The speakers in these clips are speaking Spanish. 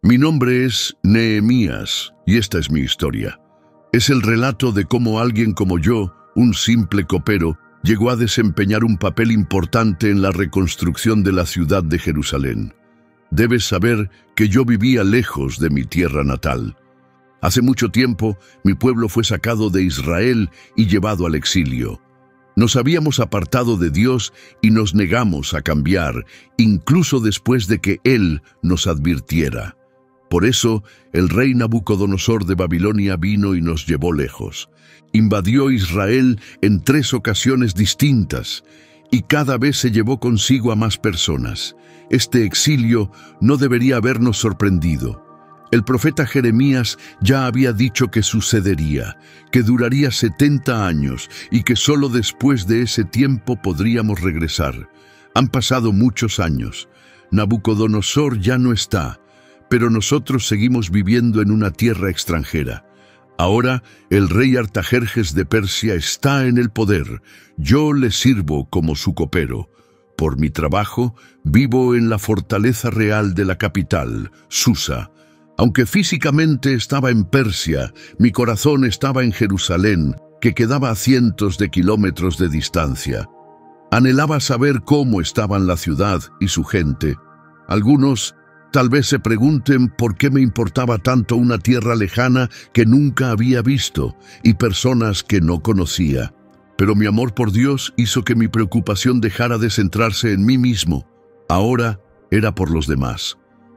Mi nombre es Nehemías y esta es mi historia. Es el relato de cómo alguien como yo, un simple copero, llegó a desempeñar un papel importante en la reconstrucción de la ciudad de Jerusalén. Debes saber que yo vivía lejos de mi tierra natal. Hace mucho tiempo, mi pueblo fue sacado de Israel y llevado al exilio. Nos habíamos apartado de Dios y nos negamos a cambiar, incluso después de que Él nos advirtiera. Por eso, el rey Nabucodonosor de Babilonia vino y nos llevó lejos. Invadió Israel en 3 ocasiones distintas, y cada vez se llevó consigo a más personas. Este exilio no debería habernos sorprendido. El profeta Jeremías ya había dicho que sucedería, que duraría 70 años y que solo después de ese tiempo podríamos regresar. Han pasado muchos años. Nabucodonosor ya no está, pero nosotros seguimos viviendo en una tierra extranjera. Ahora el rey Artajerjes de Persia está en el poder. Yo le sirvo como su copero. Por mi trabajo, vivo en la fortaleza real de la capital, Susa. Aunque físicamente estaba en Persia, mi corazón estaba en Jerusalén, que quedaba a cientos de kilómetros de distancia. Anhelaba saber cómo estaban la ciudad y su gente. Algunos tal vez se pregunten por qué me importaba tanto una tierra lejana que nunca había visto y personas que no conocía. Pero mi amor por Dios hizo que mi preocupación dejara de centrarse en mí mismo. Ahora era por los demás.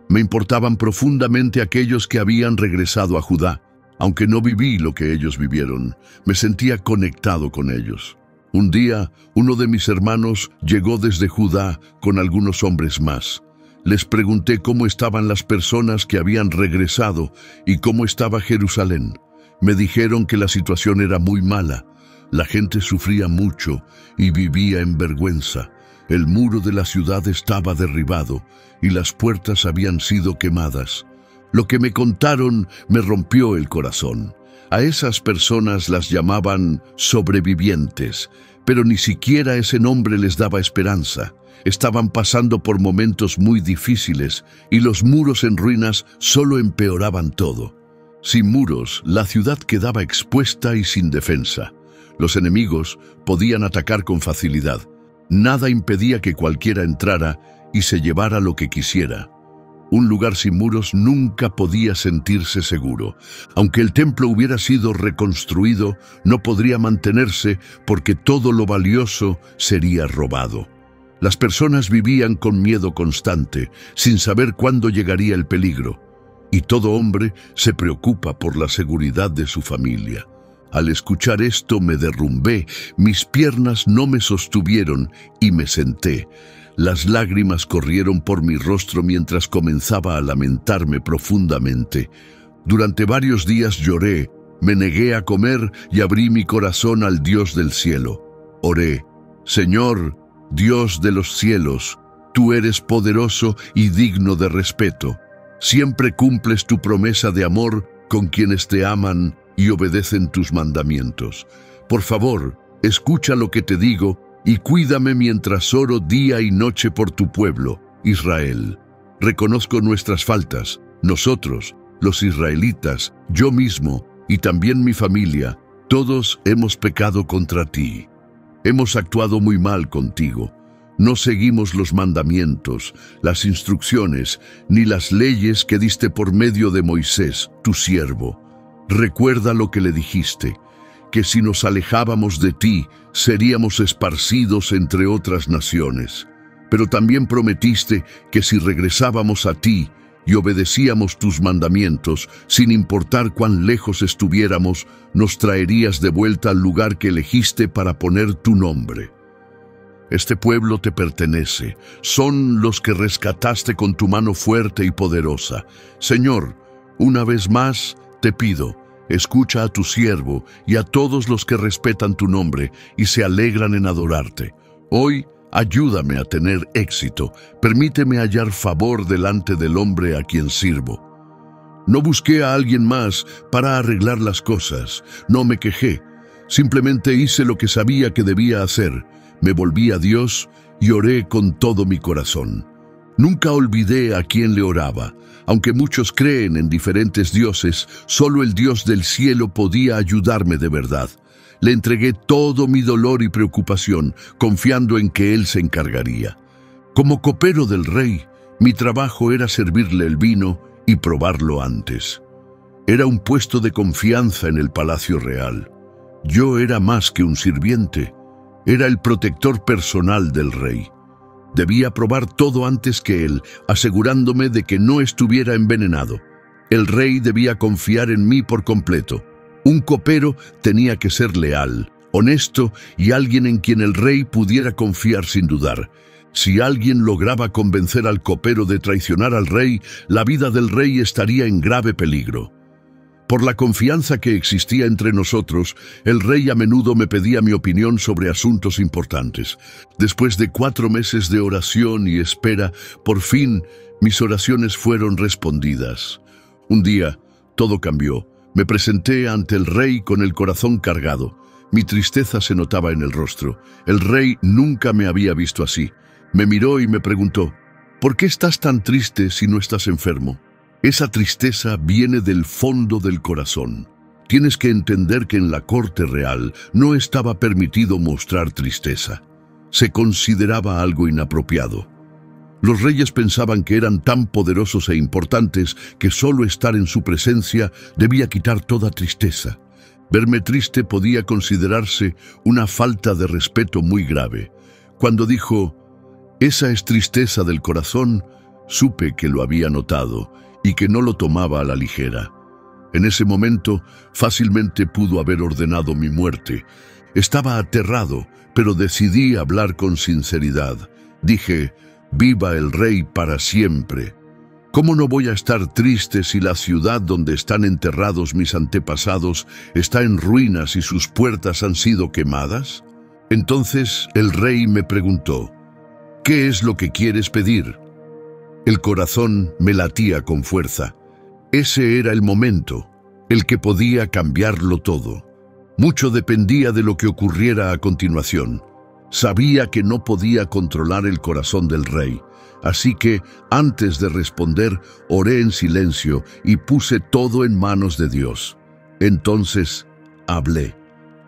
Me importaban profundamente aquellos que habían regresado a Judá. Aunque no viví lo que ellos vivieron, me sentía conectado con ellos. Un día, uno de mis hermanos llegó desde Judá con algunos hombres más. Les pregunté cómo estaban las personas que habían regresado y cómo estaba Jerusalén. Me dijeron que la situación era muy mala. La gente sufría mucho y vivía en vergüenza. El muro de la ciudad estaba derribado y las puertas habían sido quemadas. Lo que me contaron me rompió el corazón. A esas personas las llamaban sobrevivientes, pero ni siquiera ese nombre les daba esperanza. Estaban pasando por momentos muy difíciles y los muros en ruinas solo empeoraban todo. Sin muros, la ciudad quedaba expuesta y sin defensa. Los enemigos podían atacar con facilidad. Nada impedía que cualquiera entrara y se llevara lo que quisiera. Un lugar sin muros nunca podía sentirse seguro. Aunque el templo hubiera sido reconstruido, no podría mantenerse porque todo lo valioso sería robado. Las personas vivían con miedo constante, sin saber cuándo llegaría el peligro. Y todo hombre se preocupa por la seguridad de su familia. Al escuchar esto me derrumbé, mis piernas no me sostuvieron y me senté. Las lágrimas corrieron por mi rostro mientras comenzaba a lamentarme profundamente. Durante varios días lloré, me negué a comer y abrí mi corazón al Dios del cielo. Oré: Señor, Dios de los cielos, tú eres poderoso y digno de respeto. Siempre cumples tu promesa de amor con quienes te aman y obedecen tus mandamientos. Por favor, escucha lo que te digo y cuídame mientras oro día y noche por tu pueblo, Israel. Reconozco nuestras faltas, nosotros, los israelitas, yo mismo y también mi familia, todos hemos pecado contra ti. Hemos actuado muy mal contigo. No seguimos los mandamientos, las instrucciones, ni las leyes que diste por medio de Moisés, tu siervo. Recuerda lo que le dijiste, que si nos alejábamos de ti, seríamos esparcidos entre otras naciones. Pero también prometiste que si regresábamos a ti y obedecíamos tus mandamientos, sin importar cuán lejos estuviéramos, nos traerías de vuelta al lugar que elegiste para poner tu nombre. Este pueblo te pertenece, son los que rescataste con tu mano fuerte y poderosa. Señor, una vez más te pido, escucha a tu siervo y a todos los que respetan tu nombre y se alegran en adorarte. Hoy, ayúdame a tener éxito, permíteme hallar favor delante del hombre a quien sirvo. No busqué a alguien más para arreglar las cosas, no me quejé, simplemente hice lo que sabía que debía hacer. Me volví a Dios y oré con todo mi corazón. Nunca olvidé a quién le oraba. Aunque muchos creen en diferentes dioses, solo el Dios del cielo podía ayudarme de verdad. Le entregué todo mi dolor y preocupación, confiando en que Él se encargaría. Como copero del rey, mi trabajo era servirle el vino y probarlo antes. Era un puesto de confianza en el palacio real. Yo era más que un sirviente. Era el protector personal del rey. Debía probar todo antes que él, asegurándome de que no estuviera envenenado. El rey debía confiar en mí por completo. Un copero tenía que ser leal, honesto y alguien en quien el rey pudiera confiar sin dudar. Si alguien lograba convencer al copero de traicionar al rey, la vida del rey estaría en grave peligro. Por la confianza que existía entre nosotros, el rey a menudo me pedía mi opinión sobre asuntos importantes. Después de 4 meses de oración y espera, por fin mis oraciones fueron respondidas. Un día, todo cambió. Me presenté ante el rey con el corazón cargado. Mi tristeza se notaba en el rostro. El rey nunca me había visto así. Me miró y me preguntó, ¿por qué estás tan triste si no estás enfermo? Esa tristeza viene del fondo del corazón. Tienes que entender que en la corte real no estaba permitido mostrar tristeza. Se consideraba algo inapropiado. Los reyes pensaban que eran tan poderosos e importantes que solo estar en su presencia debía quitar toda tristeza. Verme triste podía considerarse una falta de respeto muy grave. Cuando dijo, «Esa es tristeza del corazón», supe que lo había notado y que no lo tomaba a la ligera. En ese momento, fácilmente pudo haber ordenado mi muerte. Estaba aterrado, pero decidí hablar con sinceridad. Dije, «Viva el rey para siempre». ¿Cómo no voy a estar triste si la ciudad donde están enterrados mis antepasados está en ruinas y sus puertas han sido quemadas? Entonces el rey me preguntó, «¿Qué es lo que quieres pedir?» El corazón me latía con fuerza. Ese era el momento, el que podía cambiarlo todo. Mucho dependía de lo que ocurriera a continuación. Sabía que no podía controlar el corazón del rey, así que, antes de responder, oré en silencio y puse todo en manos de Dios. Entonces, hablé.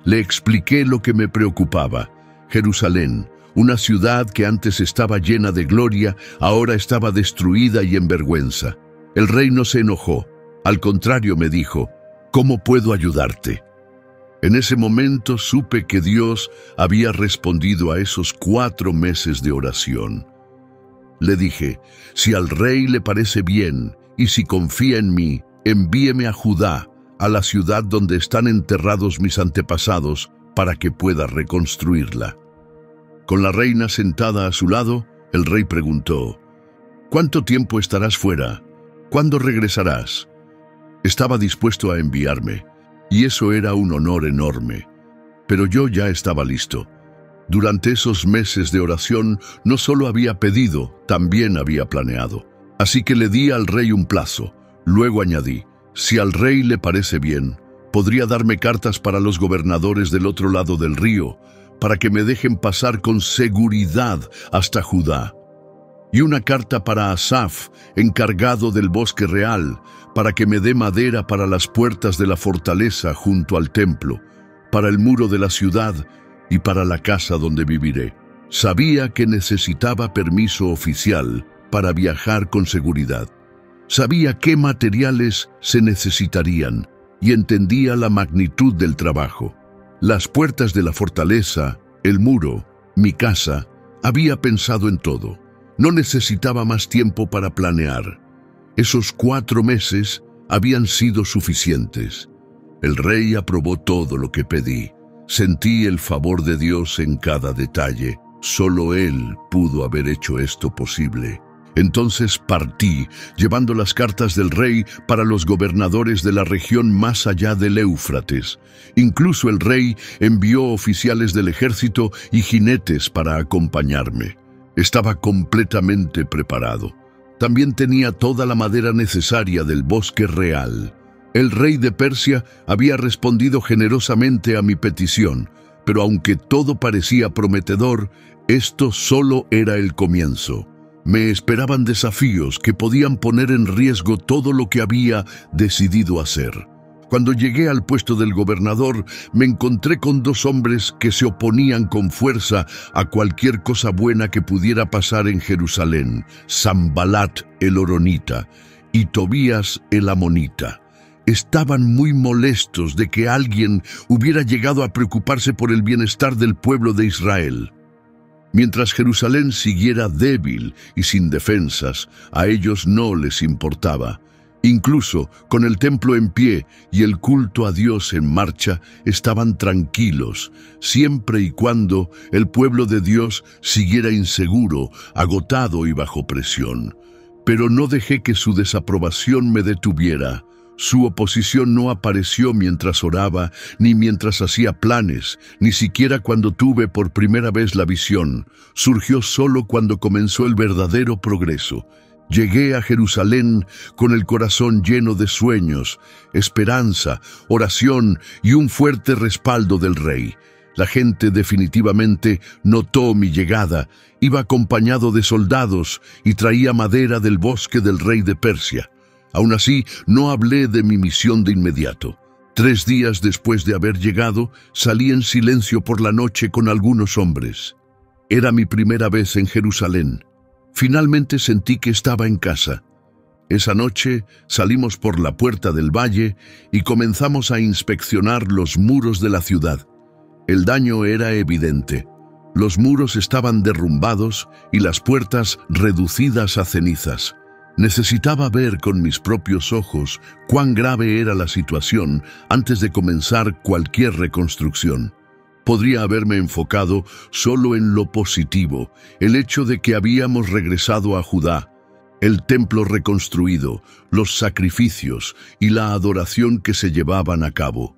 Le expliqué lo que me preocupaba. Jerusalén, una ciudad que antes estaba llena de gloria, ahora estaba destruida y en vergüenza. El rey no se enojó. Al contrario, me dijo, «¿Cómo puedo ayudarte?». En ese momento supe que Dios había respondido a esos 4 meses de oración. Le dije, «Si al rey le parece bien y si confía en mí, envíeme a Judá, a la ciudad donde están enterrados mis antepasados, para que pueda reconstruirla». Con la reina sentada a su lado, el rey preguntó, «¿Cuánto tiempo estarás fuera? ¿Cuándo regresarás?». Estaba dispuesto a enviarme, y eso era un honor enorme. Pero yo ya estaba listo. Durante esos meses de oración no solo había pedido, también había planeado. Así que le di al rey un plazo. Luego añadí, «Si al rey le parece bien, podría darme cartas para los gobernadores del otro lado del río, para que me dejen pasar con seguridad hasta Judá. Y una carta para Asaf, encargado del bosque real, para que me dé madera para las puertas de la fortaleza junto al templo, para el muro de la ciudad y para la casa donde viviré». Sabía que necesitaba permiso oficial para viajar con seguridad. Sabía qué materiales se necesitarían y entendía la magnitud del trabajo. Las puertas de la fortaleza, el muro, mi casa, había pensado en todo. No necesitaba más tiempo para planear. Esos 4 meses habían sido suficientes. El rey aprobó todo lo que pedí. Sentí el favor de Dios en cada detalle. Solo Él pudo haber hecho esto posible. Entonces partí, llevando las cartas del rey para los gobernadores de la región más allá del Éufrates. Incluso el rey envió oficiales del ejército y jinetes para acompañarme. Estaba completamente preparado. También tenía toda la madera necesaria del bosque real. El rey de Persia había respondido generosamente a mi petición, pero aunque todo parecía prometedor, esto solo era el comienzo. Me esperaban desafíos que podían poner en riesgo todo lo que había decidido hacer. Cuando llegué al puesto del gobernador, me encontré con dos hombres que se oponían con fuerza a cualquier cosa buena que pudiera pasar en Jerusalén: Sanbalat el horonita y Tobías el amonita. Estaban muy molestos de que alguien hubiera llegado a preocuparse por el bienestar del pueblo de Israel. Mientras Jerusalén siguiera débil y sin defensas, a ellos no les importaba. Incluso con el templo en pie y el culto a Dios en marcha, estaban tranquilos, siempre y cuando el pueblo de Dios siguiera inseguro, agotado y bajo presión. Pero no dejé que su desaprobación me detuviera. Su oposición no apareció mientras oraba, ni mientras hacía planes, ni siquiera cuando tuve por primera vez la visión. Surgió solo cuando comenzó el verdadero progreso. Llegué a Jerusalén con el corazón lleno de sueños, esperanza, oración y un fuerte respaldo del rey. La gente definitivamente notó mi llegada. Iba acompañado de soldados y traía madera del bosque del rey de Persia. Aún así, no hablé de mi misión de inmediato. 3 días después de haber llegado, salí en silencio por la noche con algunos hombres. Era mi primera vez en Jerusalén. Finalmente sentí que estaba en casa. Esa noche salimos por la puerta del valle y comenzamos a inspeccionar los muros de la ciudad. El daño era evidente. Los muros estaban derrumbados y las puertas reducidas a cenizas. Necesitaba ver con mis propios ojos cuán grave era la situación antes de comenzar cualquier reconstrucción. Podría haberme enfocado solo en lo positivo, el hecho de que habíamos regresado a Judá, el templo reconstruido, los sacrificios y la adoración que se llevaban a cabo.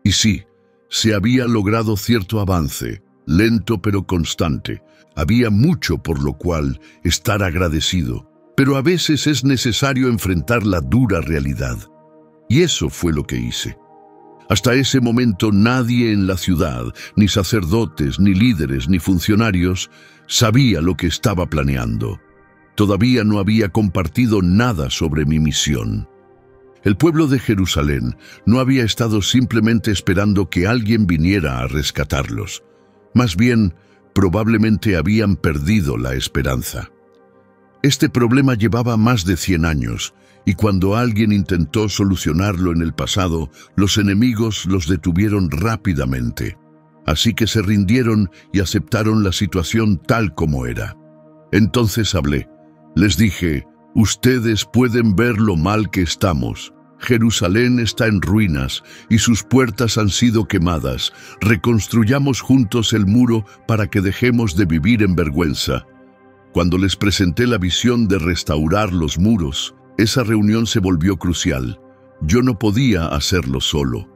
Y sí, se había logrado cierto avance, lento pero constante. Había mucho por lo cual estar agradecido. Pero a veces es necesario enfrentar la dura realidad. Y eso fue lo que hice. Hasta ese momento nadie en la ciudad, ni sacerdotes, ni líderes, ni funcionarios, sabía lo que estaba planeando. Todavía no había compartido nada sobre mi misión. El pueblo de Jerusalén no había estado simplemente esperando que alguien viniera a rescatarlos. Más bien, probablemente habían perdido la esperanza. Este problema llevaba más de 100 años, y cuando alguien intentó solucionarlo en el pasado, los enemigos los detuvieron rápidamente. Así que se rindieron y aceptaron la situación tal como era. Entonces hablé. Les dije: ustedes pueden ver lo mal que estamos. Jerusalén está en ruinas y sus puertas han sido quemadas. Reconstruyamos juntos el muro para que dejemos de vivir en vergüenza. Cuando les presenté la visión de restaurar los muros, esa reunión se volvió crucial. Yo no podía hacerlo solo.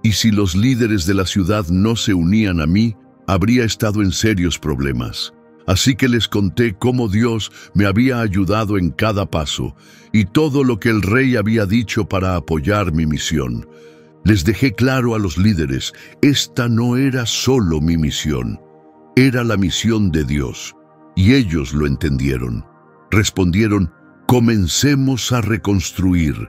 Y si los líderes de la ciudad no se unían a mí, habría estado en serios problemas. Así que les conté cómo Dios me había ayudado en cada paso y todo lo que el rey había dicho para apoyar mi misión. Les dejé claro a los líderes, esta no era solo mi misión, era la misión de Dios. Y ellos lo entendieron. Respondieron: comencemos a reconstruir.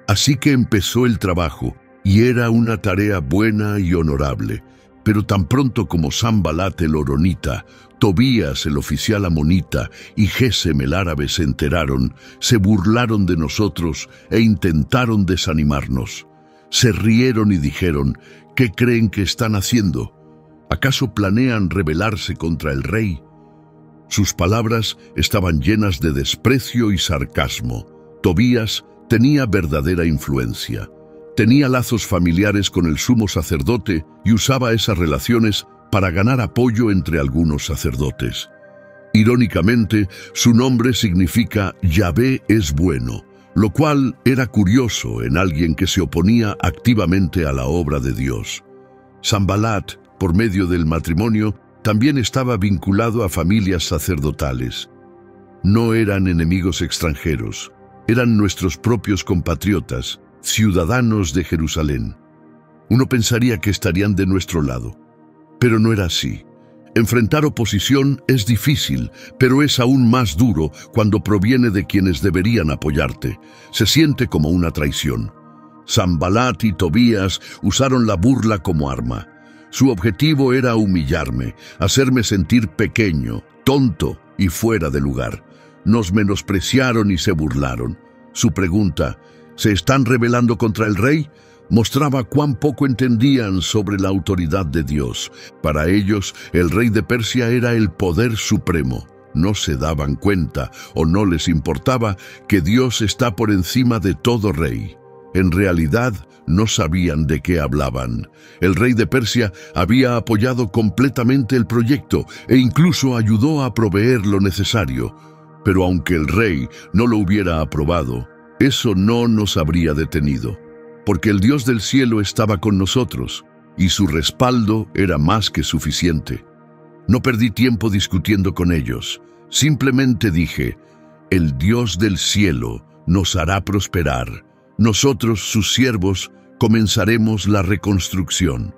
Así que empezó el trabajo, y era una tarea buena y honorable. Pero tan pronto como Sanbalat el horonita, Tobías el oficial amonita y Gesem el árabe se enteraron, se burlaron de nosotros e intentaron desanimarnos. Se rieron y dijeron: ¿qué creen que están haciendo? ¿Acaso planean rebelarse contra el rey? Sus palabras estaban llenas de desprecio y sarcasmo. Tobías tenía verdadera influencia. Tenía lazos familiares con el sumo sacerdote y usaba esas relaciones para ganar apoyo entre algunos sacerdotes. Irónicamente, su nombre significa Yahvé es bueno, lo cual era curioso en alguien que se oponía activamente a la obra de Dios. Sanbalat, por medio del matrimonio, también estaba vinculado a familias sacerdotales. No eran enemigos extranjeros, eran nuestros propios compatriotas, ciudadanos de Jerusalén. Uno pensaría que estarían de nuestro lado, pero no era así. Enfrentar oposición es difícil, pero es aún más duro cuando proviene de quienes deberían apoyarte. Se siente como una traición. Sanbalat y Tobías usaron la burla como arma. Su objetivo era humillarme, hacerme sentir pequeño, tonto y fuera de lugar. Nos menospreciaron y se burlaron. Su pregunta, ¿se están rebelando contra el rey?, mostraba cuán poco entendían sobre la autoridad de Dios. Para ellos, el rey de Persia era el poder supremo. No se daban cuenta o no les importaba que Dios está por encima de todo rey. En realidad, no sabían de qué hablaban. El rey de Persia había apoyado completamente el proyecto e incluso ayudó a proveer lo necesario. Pero aunque el rey no lo hubiera aprobado, eso no nos habría detenido, porque el Dios del cielo estaba con nosotros y su respaldo era más que suficiente. No perdí tiempo discutiendo con ellos. Simplemente dije, el Dios del cielo nos hará prosperar. Nosotros, sus siervos, comenzaremos la reconstrucción.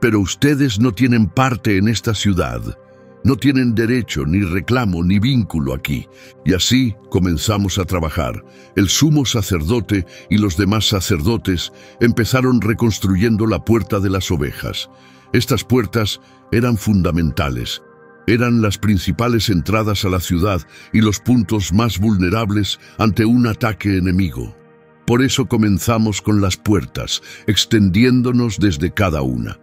Pero ustedes no tienen parte en esta ciudad. No tienen derecho, ni reclamo, ni vínculo aquí. Y así comenzamos a trabajar. El sumo sacerdote y los demás sacerdotes empezaron reconstruyendo la puerta de las ovejas. Estas puertas eran fundamentales. Eran las principales entradas a la ciudad y los puntos más vulnerables ante un ataque enemigo. Por eso comenzamos con las puertas, extendiéndonos desde cada una.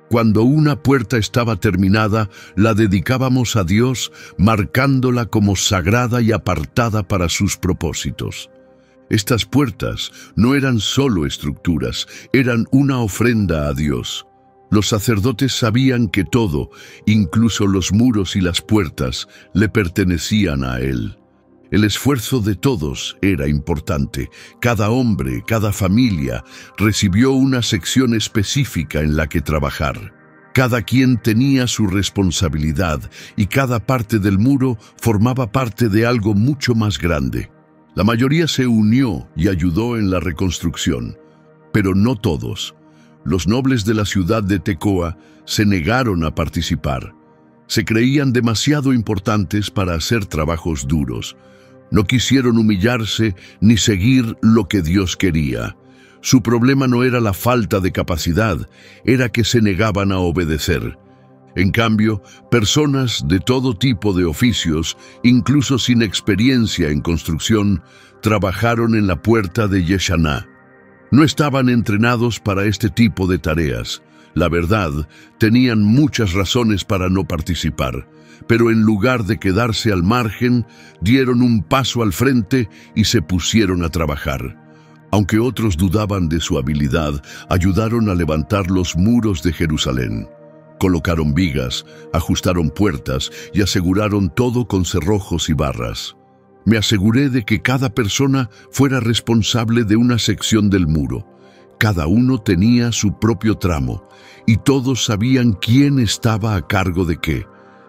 Cuando una puerta estaba terminada, la dedicábamos a Dios, marcándola como sagrada y apartada para sus propósitos. Estas puertas no eran solo estructuras, eran una ofrenda a Dios. Los sacerdotes sabían que todo, incluso los muros y las puertas, le pertenecían a Él. El esfuerzo de todos era importante. Cada hombre, cada familia, recibió una sección específica en la que trabajar. Cada quien tenía su responsabilidad y cada parte del muro formaba parte de algo mucho más grande. La mayoría se unió y ayudó en la reconstrucción, pero no todos. Los nobles de la ciudad de Tecoa se negaron a participar. Se creían demasiado importantes para hacer trabajos duros. No quisieron humillarse ni seguir lo que Dios quería. Su problema no era la falta de capacidad, era que se negaban a obedecer. En cambio, personas de todo tipo de oficios, incluso sin experiencia en construcción, trabajaron en la puerta de Yeshaná. No estaban entrenados para este tipo de tareas. La verdad, tenían muchas razones para no participar, pero en lugar de quedarse al margen, dieron un paso al frente y se pusieron a trabajar. Aunque otros dudaban de su habilidad, ayudaron a levantar los muros de Jerusalén. Colocaron vigas, ajustaron puertas y aseguraron todo con cerrojos y barras. Me aseguré de que cada persona fuera responsable de una sección del muro. Cada uno tenía su propio tramo, y todos sabían quién estaba a cargo de qué.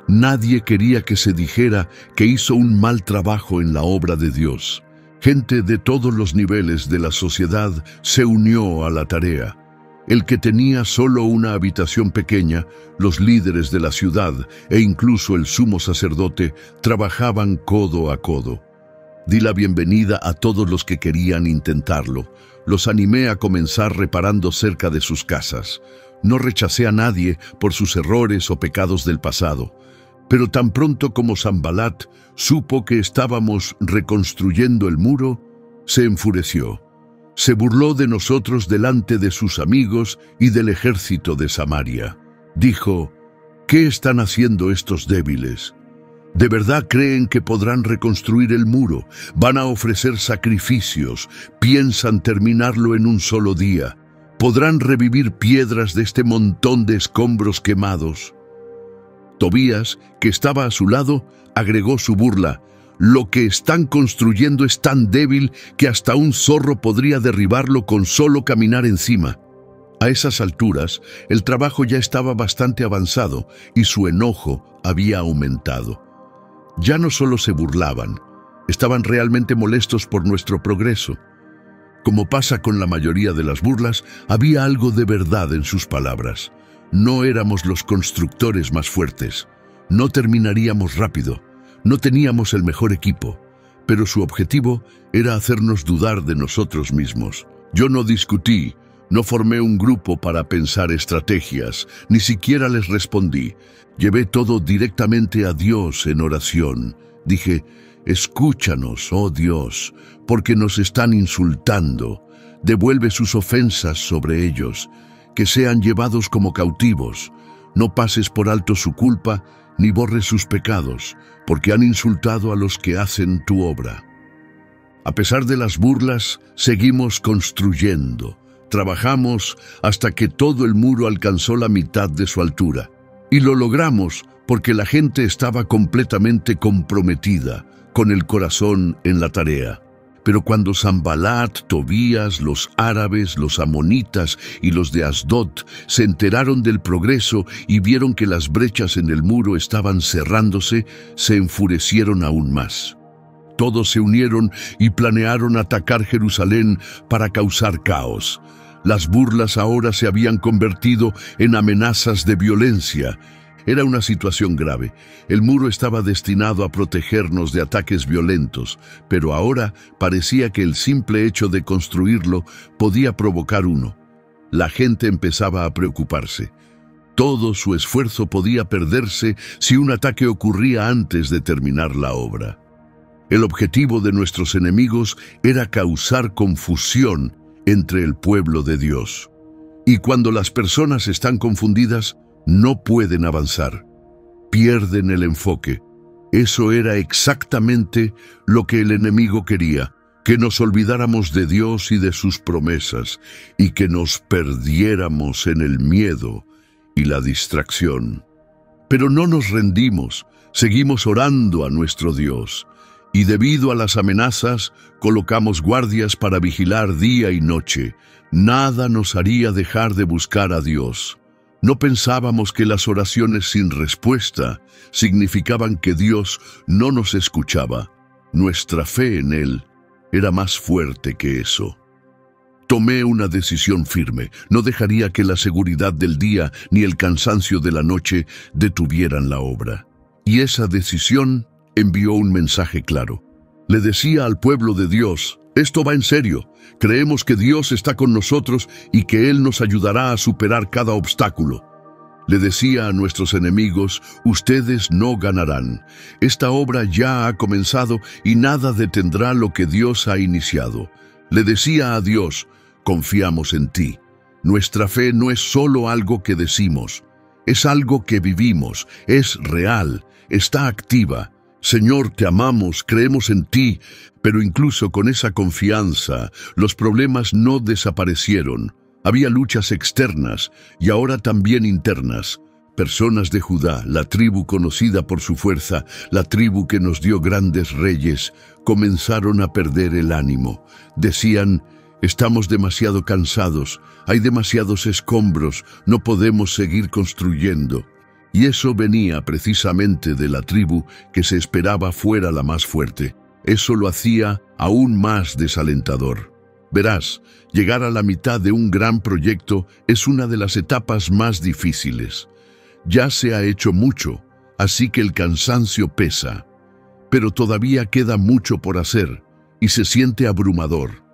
Nadie quería que se dijera que hizo un mal trabajo en la obra de Dios. Gente de todos los niveles de la sociedad se unió a la tarea. El que tenía solo una habitación pequeña, los líderes de la ciudad e incluso el sumo sacerdote trabajaban codo a codo. Di la bienvenida a todos los que querían intentarlo. Los animé a comenzar reparando cerca de sus casas. No rechacé a nadie por sus errores o pecados del pasado. Pero tan pronto como Sanbalat supo que estábamos reconstruyendo el muro, se enfureció. Se burló de nosotros delante de sus amigos y del ejército de Samaria. Dijo, ¿qué están haciendo estos débiles? ¿De verdad creen que podrán reconstruir el muro? Van a ofrecer sacrificios, piensan terminarlo en un solo día. ¿Podrán revivir piedras de este montón de escombros quemados? Tobías, que estaba a su lado, agregó su burla. Lo que están construyendo es tan débil que hasta un zorro podría derribarlo con solo caminar encima. A esas alturas, el trabajo ya estaba bastante avanzado y su enojo había aumentado. Ya no solo se burlaban, estaban realmente molestos por nuestro progreso. Como pasa con la mayoría de las burlas, había algo de verdad en sus palabras. No éramos los constructores más fuertes, No terminaríamos rápido, no teníamos el mejor equipo, pero su objetivo era hacernos dudar de nosotros mismos. Yo no discutí, no formé un grupo para pensar estrategias, ni siquiera les respondí. Llevé todo directamente a Dios en oración. Dije, escúchanos, oh Dios, porque nos están insultando. Devuelve sus ofensas sobre ellos, que sean llevados como cautivos. No pases por alto su culpa, ni borres sus pecados, porque han insultado a los que hacen tu obra. A pesar de las burlas, seguimos construyendo. Trabajamos hasta que todo el muro alcanzó la mitad de su altura. Y lo logramos porque la gente estaba completamente comprometida, con el corazón en la tarea. Pero cuando Sanbalat, Tobías, los árabes, los amonitas y los de Asdod se enteraron del progreso y vieron que las brechas en el muro estaban cerrándose, se enfurecieron aún más. Todos se unieron y planearon atacar Jerusalén para causar caos. Las burlas ahora se habían convertido en amenazas de violencia. Era una situación grave. El muro estaba destinado a protegernos de ataques violentos, pero ahora parecía que el simple hecho de construirlo podía provocar uno. La gente empezaba a preocuparse. Todo su esfuerzo podía perderse si un ataque ocurría antes de terminar la obra. El objetivo de nuestros enemigos era causar confusión entre el pueblo de Dios. Y cuando las personas están confundidas, no pueden avanzar. Pierden el enfoque. Eso era exactamente lo que el enemigo quería, que nos olvidáramos de Dios y de sus promesas, y que nos perdiéramos en el miedo y la distracción. Pero no nos rendimos, seguimos orando a nuestro Dios. Y debido a las amenazas, colocamos guardias para vigilar día y noche. Nada nos haría dejar de buscar a Dios. No pensábamos que las oraciones sin respuesta significaban que Dios no nos escuchaba. Nuestra fe en Él era más fuerte que eso. Tomé una decisión firme. No dejaría que la seguridad del día ni el cansancio de la noche detuvieran la obra. Y esa decisión envió un mensaje claro. Le decía al pueblo de Dios, esto va en serio. Creemos que Dios está con nosotros y que Él nos ayudará a superar cada obstáculo. Le decía a nuestros enemigos, ustedes no ganarán. Esta obra ya ha comenzado y nada detendrá lo que Dios ha iniciado. Le decía a Dios, confiamos en ti. Nuestra fe no es solo algo que decimos, es algo que vivimos, es real, está activa. Señor, te amamos, creemos en ti, pero incluso con esa confianza, los problemas no desaparecieron. Había luchas externas y ahora también internas. Personas de Judá, la tribu conocida por su fuerza, la tribu que nos dio grandes reyes, comenzaron a perder el ánimo. Decían, estamos demasiado cansados, hay demasiados escombros, no podemos seguir construyendo. Y eso venía precisamente de la tribu que se esperaba fuera la más fuerte. Eso lo hacía aún más desalentador. Verás, llegar a la mitad de un gran proyecto es una de las etapas más difíciles. Ya se ha hecho mucho, así que el cansancio pesa. Pero todavía queda mucho por hacer y se siente abrumador.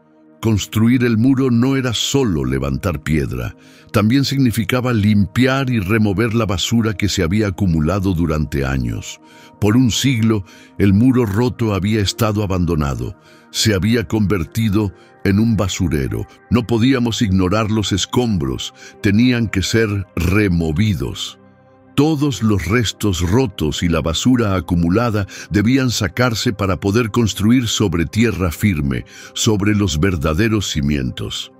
Construir el muro no era solo levantar piedra, también significaba limpiar y remover la basura que se había acumulado durante años. Por un siglo, el muro roto había estado abandonado, se había convertido en un basurero. No podíamos ignorar los escombros, tenían que ser removidos. Todos los restos rotos y la basura acumulada debían sacarse para poder construir sobre tierra firme, sobre los verdaderos cimientos.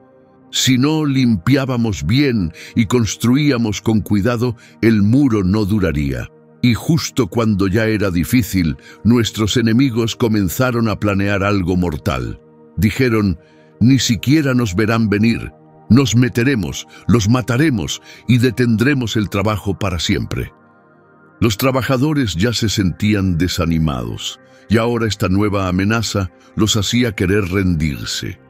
Si no limpiábamos bien y construíamos con cuidado, el muro no duraría. Y justo cuando ya era difícil, nuestros enemigos comenzaron a planear algo mortal. Dijeron, ni siquiera nos verán venir. Nos meteremos, los mataremos y detendremos el trabajo para siempre. Los trabajadores ya se sentían desanimados y ahora esta nueva amenaza los hacía querer rendirse.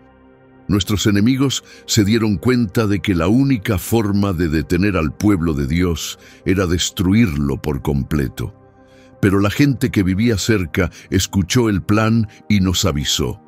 Nuestros enemigos se dieron cuenta de que la única forma de detener al pueblo de Dios era destruirlo por completo. Pero la gente que vivía cerca escuchó el plan y nos avisó.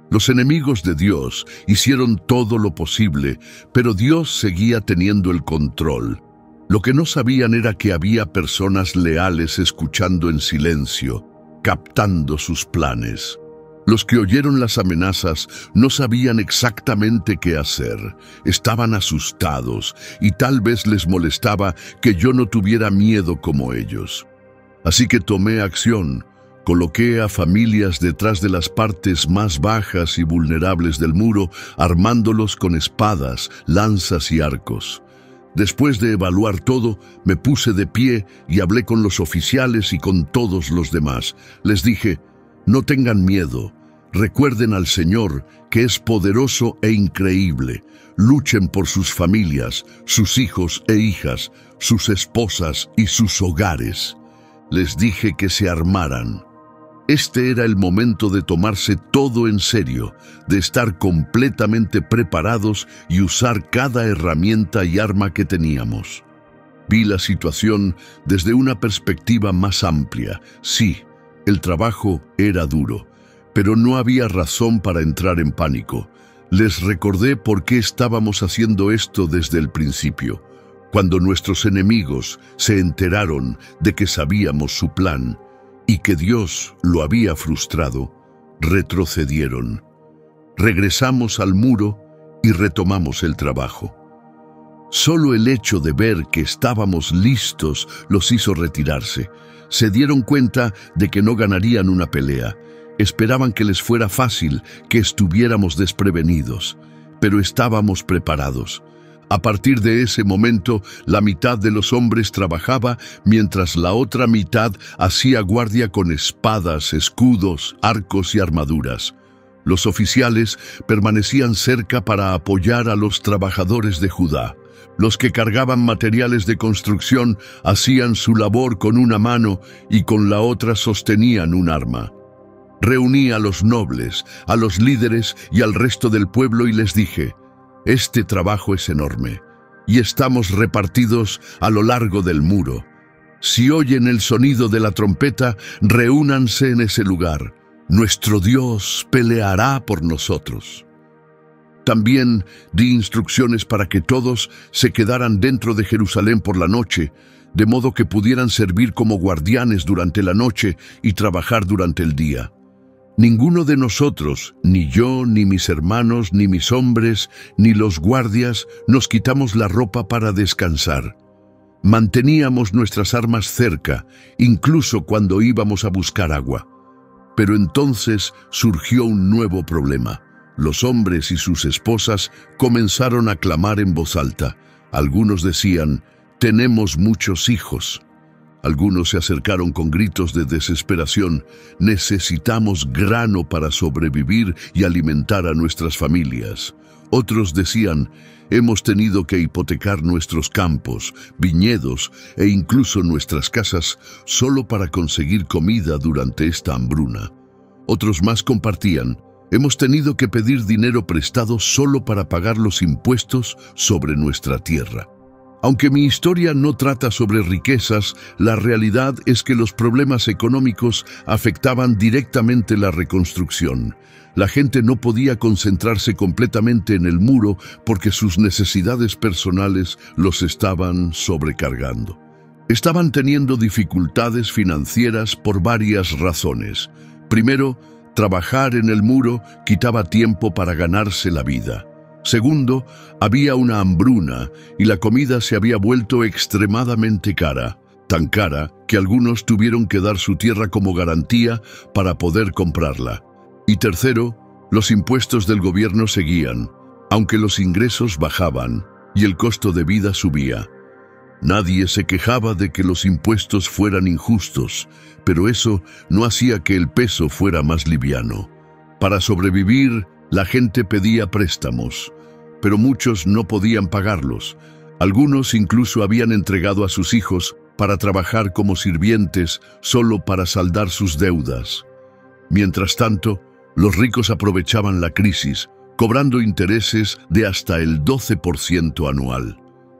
Los enemigos de Dios hicieron todo lo posible, pero Dios seguía teniendo el control. Lo que no sabían era que había personas leales escuchando en silencio, captando sus planes. Los que oyeron las amenazas no sabían exactamente qué hacer, estaban asustados y tal vez les molestaba que yo no tuviera miedo como ellos. Así que tomé acción, coloqué a familias detrás de las partes más bajas y vulnerables del muro, armándolos con espadas, lanzas y arcos. Después de evaluar todo, me puse de pie y hablé con los oficiales y con todos los demás. Les dije: no tengan miedo, recuerden al Señor, que es poderoso e increíble. Luchen por sus familias, sus hijos e hijas, sus esposas y sus hogares. Les dije que se armaran. Este era el momento de tomarse todo en serio, de estar completamente preparados y usar cada herramienta y arma que teníamos. Vi la situación desde una perspectiva más amplia. Sí, el trabajo era duro, pero no había razón para entrar en pánico. Les recordé por qué estábamos haciendo esto desde el principio. Cuando nuestros enemigos se enteraron de que sabíamos su plan y que Dios lo había frustrado, retrocedieron. Regresamos al muro y retomamos el trabajo. Solo el hecho de ver que estábamos listos los hizo retirarse. Se dieron cuenta de que no ganarían una pelea. Esperaban que les fuera fácil, que estuviéramos desprevenidos, pero estábamos preparados. A partir de ese momento, la mitad de los hombres trabajaba, mientras la otra mitad hacía guardia con espadas, escudos, arcos y armaduras. Los oficiales permanecían cerca para apoyar a los trabajadores de Judá. Los que cargaban materiales de construcción hacían su labor con una mano y con la otra sostenían un arma. Reuní a los nobles, a los líderes y al resto del pueblo y les dije: este trabajo es enorme y estamos repartidos a lo largo del muro. Si oyen el sonido de la trompeta, reúnanse en ese lugar. Nuestro Dios peleará por nosotros. También di instrucciones para que todos se quedaran dentro de Jerusalén por la noche, de modo que pudieran servir como guardianes durante la noche y trabajar durante el día. Ninguno de nosotros, ni yo, ni mis hermanos, ni mis hombres, ni los guardias, nos quitamos la ropa para descansar. Manteníamos nuestras armas cerca, incluso cuando íbamos a buscar agua. Pero entonces surgió un nuevo problema. Los hombres y sus esposas comenzaron a clamar en voz alta. Algunos decían: tenemos muchos hijos. Algunos se acercaron con gritos de desesperación: necesitamos grano para sobrevivir y alimentar a nuestras familias. Otros decían: hemos tenido que hipotecar nuestros campos, viñedos e incluso nuestras casas solo para conseguir comida durante esta hambruna. Otros más compartían: hemos tenido que pedir dinero prestado solo para pagar los impuestos sobre nuestra tierra. Aunque mi historia no trata sobre riquezas, la realidad es que los problemas económicos afectaban directamente la reconstrucción. La gente no podía concentrarse completamente en el muro porque sus necesidades personales los estaban sobrecargando. Estaban teniendo dificultades financieras por varias razones. Primero, trabajar en el muro quitaba tiempo para ganarse la vida. Segundo, había una hambruna y la comida se había vuelto extremadamente cara, tan cara que algunos tuvieron que dar su tierra como garantía para poder comprarla. Y tercero, los impuestos del gobierno seguían, aunque los ingresos bajaban y el costo de vida subía. Nadie se quejaba de que los impuestos fueran injustos, pero eso no hacía que el peso fuera más liviano. Para sobrevivir, la gente pedía préstamos, pero muchos no podían pagarlos. Algunos incluso habían entregado a sus hijos para trabajar como sirvientes solo para saldar sus deudas. Mientras tanto, los ricos aprovechaban la crisis, cobrando intereses de hasta el 12% anual.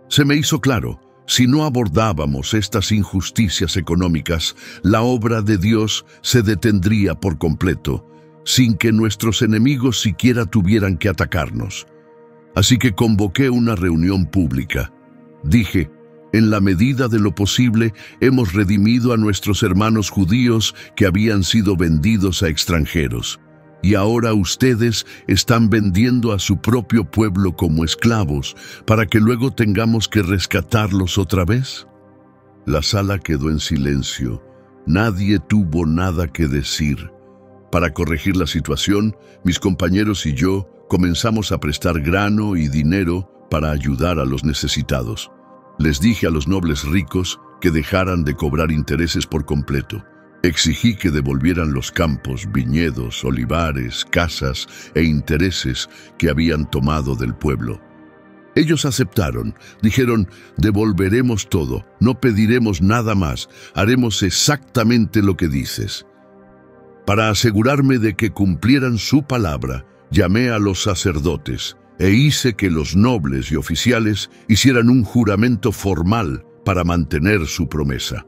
Se me hizo claro, si no abordábamos estas injusticias económicas, la obra de Dios se detendría por completo, sin que nuestros enemigos siquiera tuvieran que atacarnos. Así que convoqué una reunión pública. Dije, en la medida de lo posible, hemos redimido a nuestros hermanos judíos que habían sido vendidos a extranjeros. Y ahora ustedes están vendiendo a su propio pueblo como esclavos, para que luego tengamos que rescatarlos otra vez. La sala quedó en silencio. Nadie tuvo nada que decir. Para corregir la situación, mis compañeros y yo comenzamos a prestar grano y dinero para ayudar a los necesitados. Les dije a los nobles ricos que dejaran de cobrar intereses por completo. Exigí que devolvieran los campos, viñedos, olivares, casas e intereses que habían tomado del pueblo. Ellos aceptaron, dijeron, devolveremos todo, no pediremos nada más, haremos exactamente lo que dices. Para asegurarme de que cumplieran su palabra, llamé a los sacerdotes e hice que los nobles y oficiales hicieran un juramento formal para mantener su promesa.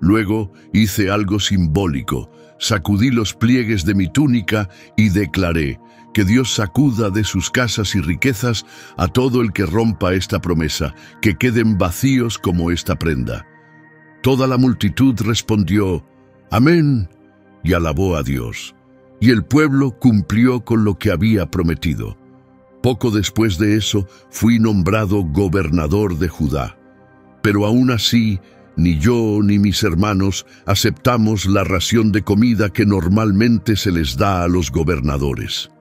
Luego hice algo simbólico, sacudí los pliegues de mi túnica y declaré que Dios sacuda de sus casas y riquezas a todo el que rompa esta promesa, que queden vacíos como esta prenda. Toda la multitud respondió, Amén, y alabó a Dios. Y el pueblo cumplió con lo que había prometido. Poco después de eso, fui nombrado gobernador de Judá. Pero aún así, ni yo ni mis hermanos aceptamos la ración de comida que normalmente se les da a los gobernadores.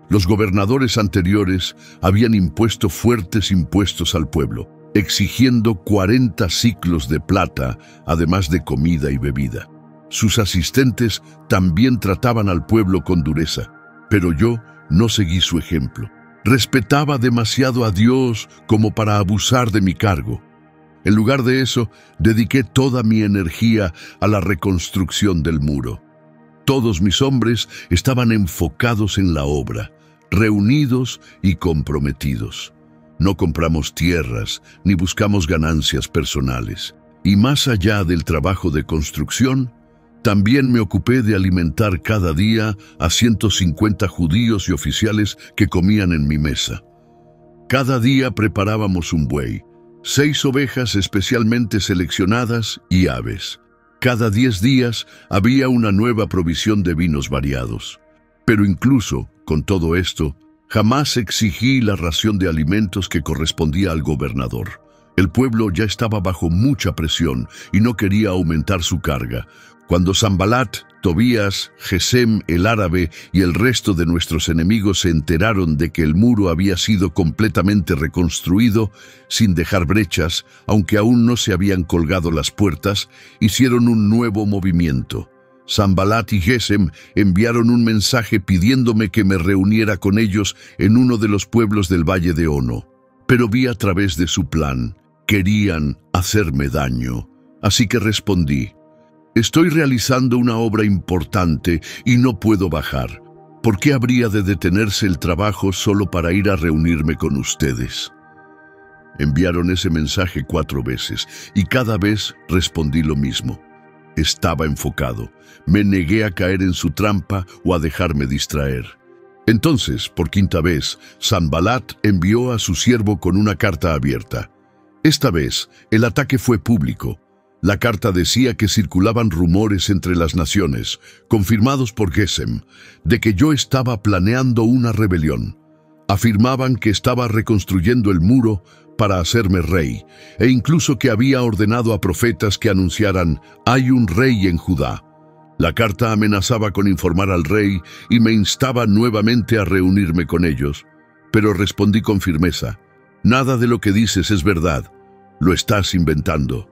Los gobernadores anteriores habían impuesto fuertes impuestos al pueblo, exigiendo 40 siclos de plata, además de comida y bebida. Sus asistentes también trataban al pueblo con dureza, pero yo no seguí su ejemplo. Respetaba demasiado a Dios como para abusar de mi cargo. En lugar de eso, dediqué toda mi energía a la reconstrucción del muro. Todos mis hombres estaban enfocados en la obra, reunidos y comprometidos. No compramos tierras ni buscamos ganancias personales. Y más allá del trabajo de construcción, también me ocupé de alimentar cada día a 150 judíos y oficiales que comían en mi mesa. Cada día preparábamos un buey, 6 ovejas especialmente seleccionadas y aves. Cada 10 días había una nueva provisión de vinos variados. Pero incluso, con todo esto, jamás exigí la ración de alimentos que correspondía al gobernador. El pueblo ya estaba bajo mucha presión y no quería aumentar su carga. Cuando Sanbalat, Tobías, Gesem el árabe y el resto de nuestros enemigos se enteraron de que el muro había sido completamente reconstruido, sin dejar brechas, aunque aún no se habían colgado las puertas, hicieron un nuevo movimiento. Sanbalat y Gesem enviaron un mensaje pidiéndome que me reuniera con ellos en uno de los pueblos del Valle de Ono. Pero vi a través de su plan. Querían hacerme daño. Así que respondí, estoy realizando una obra importante y no puedo bajar. ¿Por qué habría de detenerse el trabajo solo para ir a reunirme con ustedes? Enviaron ese mensaje 4 veces y cada vez respondí lo mismo. Estaba enfocado. Me negué a caer en su trampa o a dejarme distraer. Entonces, por 5ª vez, Sanbalat envió a su siervo con una carta abierta. Esta vez, el ataque fue público. La carta decía que circulaban rumores entre las naciones, confirmados por Gesem, de que yo estaba planeando una rebelión. Afirmaban que estaba reconstruyendo el muro para hacerme rey, e incluso que había ordenado a profetas que anunciaran, «Hay un rey en Judá». La carta amenazaba con informar al rey y me instaba nuevamente a reunirme con ellos, pero respondí con firmeza, «Nada de lo que dices es verdad, lo estás inventando».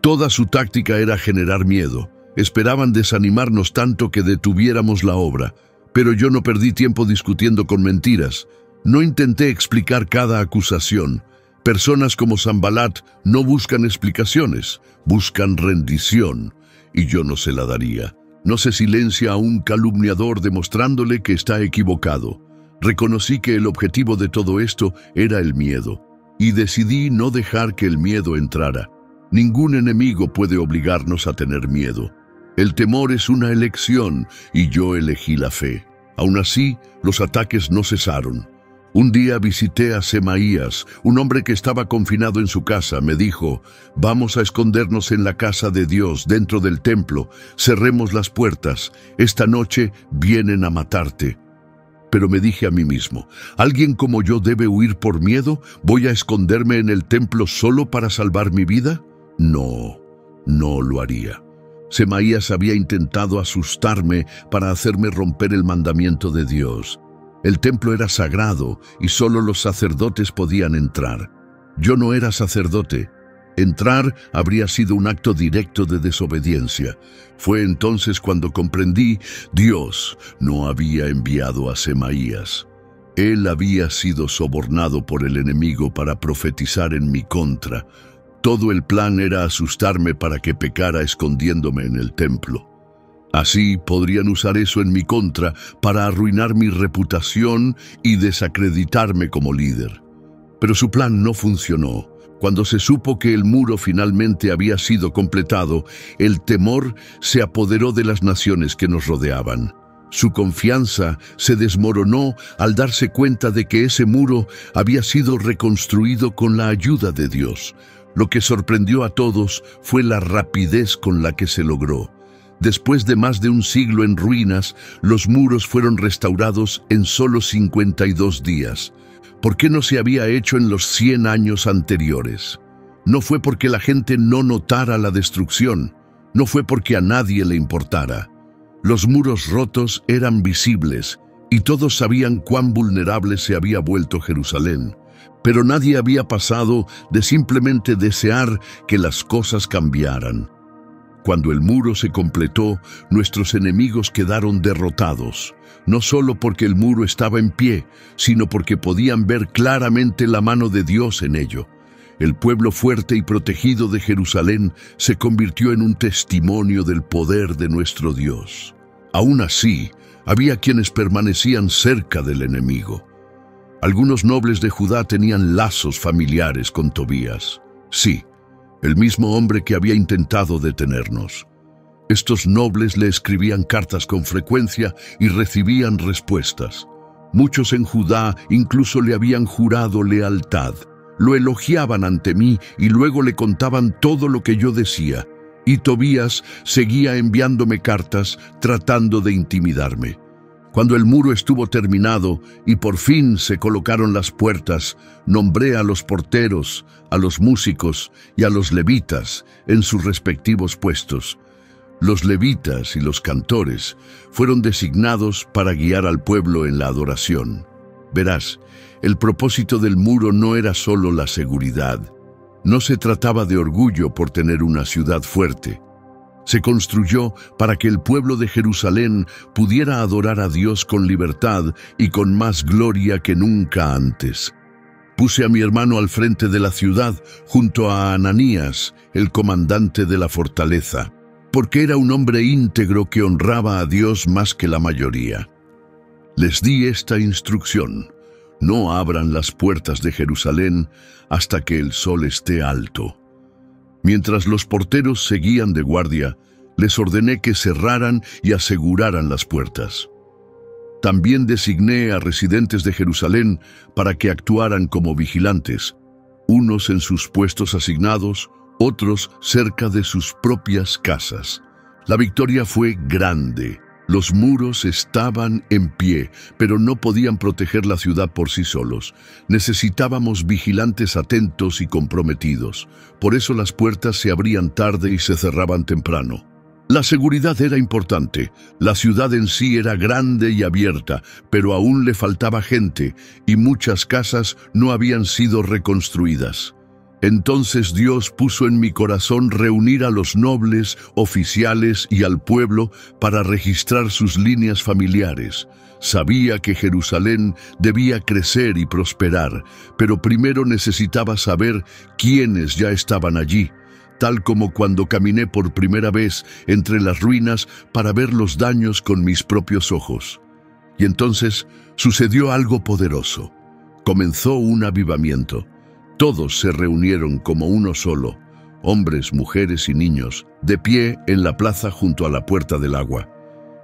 Toda su táctica era generar miedo. Esperaban desanimarnos tanto que detuviéramos la obra, pero yo no perdí tiempo discutiendo con mentiras. No intenté explicar cada acusación. Personas como Sanbalat no buscan explicaciones, buscan rendición, y yo no se la daría. No se silencia a un calumniador demostrándole que está equivocado. Reconocí que el objetivo de todo esto era el miedo, y decidí no dejar que el miedo entrara. Ningún enemigo puede obligarnos a tener miedo. El temor es una elección, y yo elegí la fe. Aún así, los ataques no cesaron. Un día visité a Semaías, un hombre que estaba confinado en su casa. Me dijo: «Vamos a escondernos en la casa de Dios, dentro del templo. Cerremos las puertas. Esta noche vienen a matarte». Pero me dije a mí mismo: ¿alguien como yo debe huir por miedo? ¿Voy a esconderme en el templo solo para salvar mi vida? No, no lo haría. Semaías había intentado asustarme para hacerme romper el mandamiento de Dios. El templo era sagrado y solo los sacerdotes podían entrar. Yo no era sacerdote. Entrar habría sido un acto directo de desobediencia. Fue entonces cuando comprendí: Dios no había enviado a Semaías. Él había sido sobornado por el enemigo para profetizar en mi contra. Todo el plan era asustarme para que pecara escondiéndome en el templo. Así podrían usar eso en mi contra para arruinar mi reputación y desacreditarme como líder. Pero su plan no funcionó. Cuando se supo que el muro finalmente había sido completado, el temor se apoderó de las naciones que nos rodeaban. Su confianza se desmoronó al darse cuenta de que ese muro había sido reconstruido con la ayuda de Dios. Lo que sorprendió a todos fue la rapidez con la que se logró. Después de más de un siglo en ruinas, los muros fueron restaurados en solo 52 días. ¿Por qué no se había hecho en los 100 años anteriores? No fue porque la gente no notara la destrucción, no fue porque a nadie le importara. Los muros rotos eran visibles y todos sabían cuán vulnerable se había vuelto Jerusalén. Pero nadie había pasado de simplemente desear que las cosas cambiaran. Cuando el muro se completó, nuestros enemigos quedaron derrotados, no solo porque el muro estaba en pie, sino porque podían ver claramente la mano de Dios en ello. El pueblo fuerte y protegido de Jerusalén se convirtió en un testimonio del poder de nuestro Dios. Aún así, había quienes permanecían cerca del enemigo. Algunos nobles de Judá tenían lazos familiares con Tobías. Sí, el mismo hombre que había intentado detenernos. Estos nobles le escribían cartas con frecuencia y recibían respuestas. Muchos en Judá incluso le habían jurado lealtad. Lo elogiaban ante mí y luego le contaban todo lo que yo decía. Y Tobías seguía enviándome cartas tratando de intimidarme. Cuando el muro estuvo terminado y por fin se colocaron las puertas, nombré a los porteros, a los músicos y a los levitas en sus respectivos puestos. Los levitas y los cantores fueron designados para guiar al pueblo en la adoración. Verás, el propósito del muro no era solo la seguridad. No se trataba de orgullo por tener una ciudad fuerte. Se construyó para que el pueblo de Jerusalén pudiera adorar a Dios con libertad y con más gloria que nunca antes. Puse a mi hermano al frente de la ciudad junto a Ananías, el comandante de la fortaleza, porque era un hombre íntegro que honraba a Dios más que la mayoría. Les di esta instrucción: no abran las puertas de Jerusalén hasta que el sol esté alto. Mientras los porteros seguían de guardia, les ordené que cerraran y aseguraran las puertas. También designé a residentes de Jerusalén para que actuaran como vigilantes, unos en sus puestos asignados, otros cerca de sus propias casas. La victoria fue grande. Los muros estaban en pie, pero no podían proteger la ciudad por sí solos. Necesitábamos vigilantes atentos y comprometidos. Por eso las puertas se abrían tarde y se cerraban temprano. La seguridad era importante. La ciudad en sí era grande y abierta, pero aún le faltaba gente y muchas casas no habían sido reconstruidas. Entonces Dios puso en mi corazón reunir a los nobles, oficiales y al pueblo para registrar sus líneas familiares. Sabía que Jerusalén debía crecer y prosperar, pero primero necesitaba saber quiénes ya estaban allí, tal como cuando caminé por primera vez entre las ruinas para ver los daños con mis propios ojos. Y entonces sucedió algo poderoso. Comenzó un avivamiento. Todos se reunieron como uno solo, hombres, mujeres y niños, de pie en la plaza junto a la puerta del agua.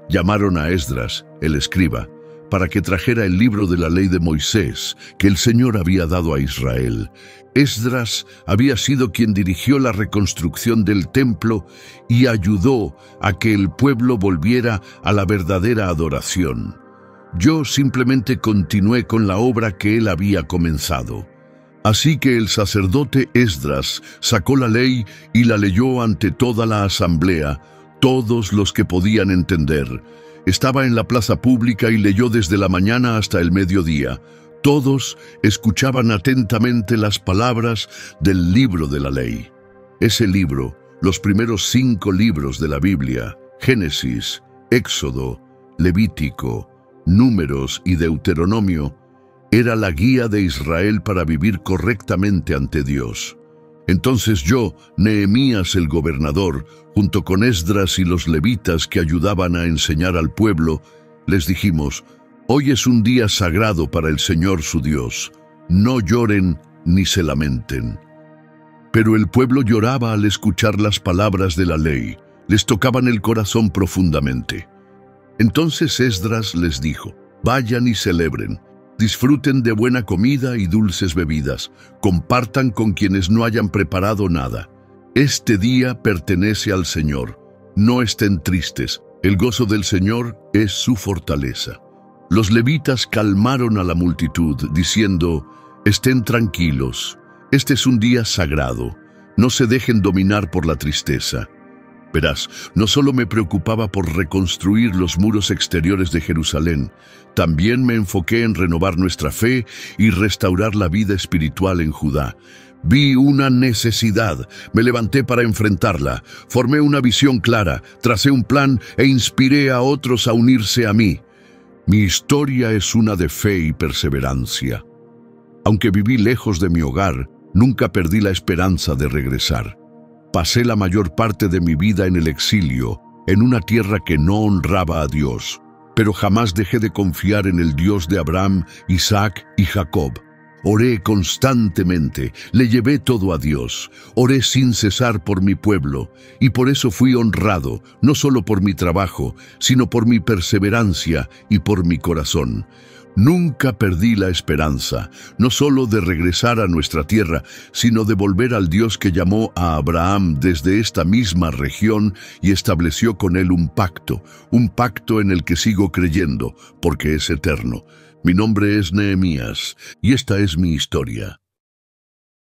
Llamaron a Esdras, el escriba, para que trajera el libro de la ley de Moisés que el Señor había dado a Israel. Esdras había sido quien dirigió la reconstrucción del templo y ayudó a que el pueblo volviera a la verdadera adoración. Yo simplemente continué con la obra que él había comenzado. Así que el sacerdote Esdras sacó la ley y la leyó ante toda la asamblea, todos los que podían entender. Estaba en la plaza pública y leyó desde la mañana hasta el mediodía. Todos escuchaban atentamente las palabras del libro de la ley. Ese libro, los primeros 5 libros de la Biblia, Génesis, Éxodo, Levítico, Números y Deuteronomio, era la guía de Israel para vivir correctamente ante Dios. Entonces yo, Nehemías el gobernador, junto con Esdras y los levitas que ayudaban a enseñar al pueblo, les dijimos: hoy es un día sagrado para el Señor su Dios. No lloren ni se lamenten. Pero el pueblo lloraba al escuchar las palabras de la ley. Les tocaban el corazón profundamente. Entonces Esdras les dijo: vayan y celebren. Disfruten de buena comida y dulces bebidas. Compartan con quienes no hayan preparado nada. Este día pertenece al Señor. No estén tristes. El gozo del Señor es su fortaleza. Los levitas calmaron a la multitud, diciendo: estén tranquilos. Este es un día sagrado. No se dejen dominar por la tristeza. Verás, no solo me preocupaba por reconstruir los muros exteriores de Jerusalén, también me enfoqué en renovar nuestra fe y restaurar la vida espiritual en Judá. Vi una necesidad, me levanté para enfrentarla, formé una visión clara, tracé un plan e inspiré a otros a unirse a mí. Mi historia es una de fe y perseverancia. Aunque viví lejos de mi hogar, nunca perdí la esperanza de regresar. Pasé la mayor parte de mi vida en el exilio, en una tierra que no honraba a Dios, pero jamás dejé de confiar en el Dios de Abraham, Isaac y Jacob. Oré constantemente, le llevé todo a Dios, oré sin cesar por mi pueblo, y por eso fui honrado, no solo por mi trabajo, sino por mi perseverancia y por mi corazón. Nunca perdí la esperanza, no solo de regresar a nuestra tierra, sino de volver al Dios que llamó a Abraham desde esta misma región y estableció con él un pacto en el que sigo creyendo, porque es eterno. Mi nombre es Nehemías, y esta es mi historia.